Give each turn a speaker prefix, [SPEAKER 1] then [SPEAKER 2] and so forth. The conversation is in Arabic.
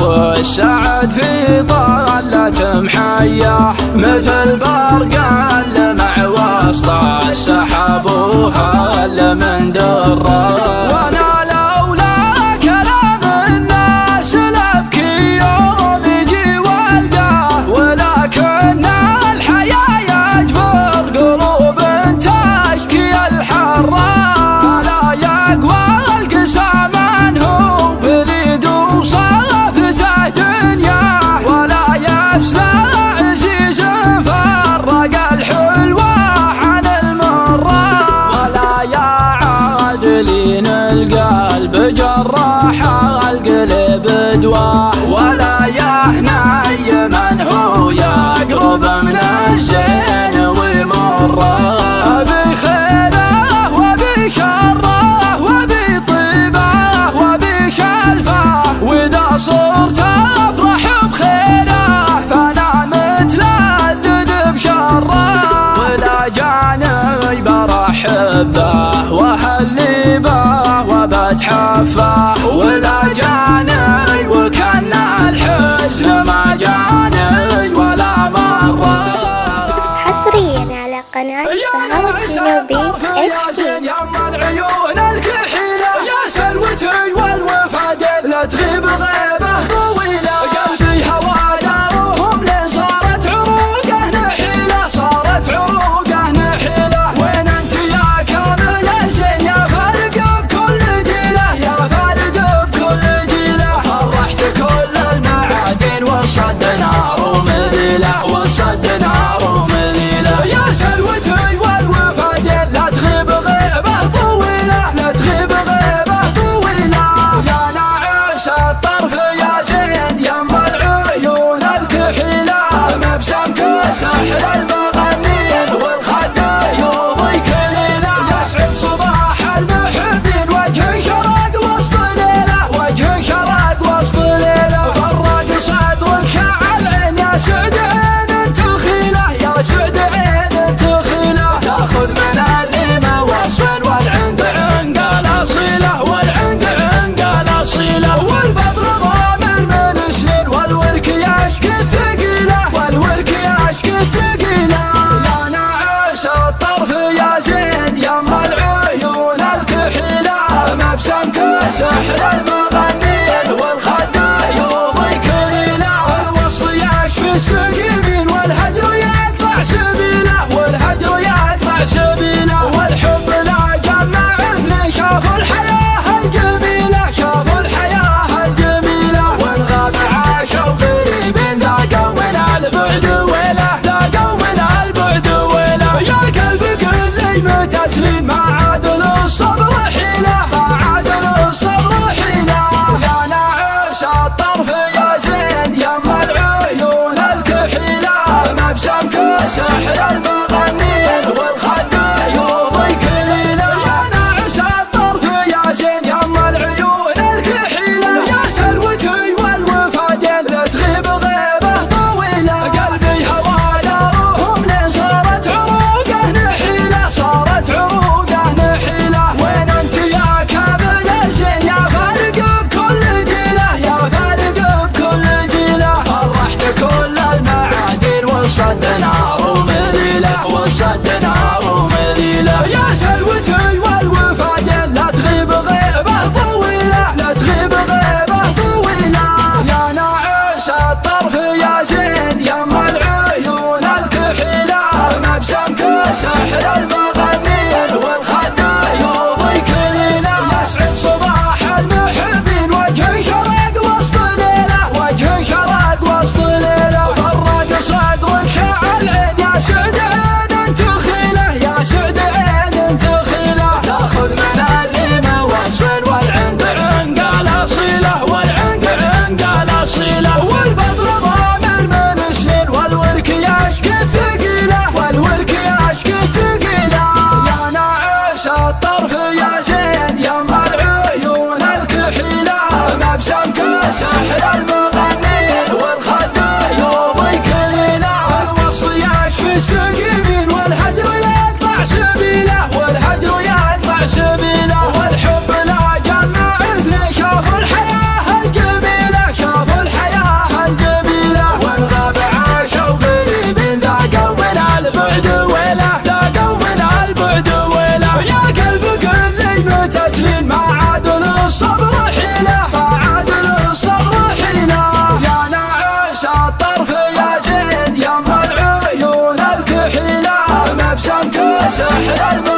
[SPEAKER 1] والسعد في طلة محياه مثل برق لمع وسط السحاب وهل من دره. وانا لولا كلام الناس لابكي يوم يجي والقاه، ولكن الحياة يجبر قلوب تشكي الحرة. فلا يقوى القسى من هو بليد وصافته دنيا، ولا يسلى عزيز فرق الحلوة عن المرة. ولا يا عادلين القلب جراح القلب دواه، ولا يا هني من هو يقرب من الزين ومره. أبي خيره وأبي شره وأبي طيبه وأبي شلفه، وإذا صرت أفرح بخيره فأنا متلذذ بشره. ولا جاني برحب به وأهلي به وبتحفه، ولا جاني وكان الحزن ما جاني ولا مرة.
[SPEAKER 2] حصريا على قناة فهد جنوبي HD.
[SPEAKER 1] يما العيون الكحيلة يا سلوتي والوفا لا تغيب غيبة طويلة. قلبي هوايا وهم لين صارت عروقه نحيلة، صارت عروقه نحيلة. وين انت يا كامل الزين يا فارق بكل جيلة، يا فارق بكل جيلة. فرحت كل المعادن والصد نار ومذيلة، والصد نار ومذيلة. يا سلوتي والوفا لا تغيب غيبة طويلة، لا تغيب غيبة طويلة. يا ناعس الطرف يا زين يما العيون الكحيلة، مبسمك سحر المغنين والخد يوضي كليلة. يسعد صباح المحبين وجه شرق وسط ليلة، وجه شرق وسط ليلة. فرق صدرك شعل عين يا سعد عين تخيلة، يا سعد عين تخيلة. تاخذ من الريمة وصل والعنق عنق الأصيلة، والعنق عنق الأصيلة. والبدر ضامن من سنين والورك يشكي الثقيلة، والورك يشكي الثقيلة. يا ناعس الطرف يا زين يما العيون الكحيلة، مبسمك سحر المغنين والخد يوضي كليلة. الوصل يشفي السقيمين والهجر يقطع سبيله، والهجر يقطع سبيله. والحب لا جمع اثنين شافوا الحياة الجميلة، شافوا الحياة الجميلة. والغاب عاشوا غريبين ذاقوا من البعد ويله، ذاقوا من البعد ويله. يا قلب كل متى تلين ما عاد الصبر حيلة، ما عاد الصبر حيلة. الأرمل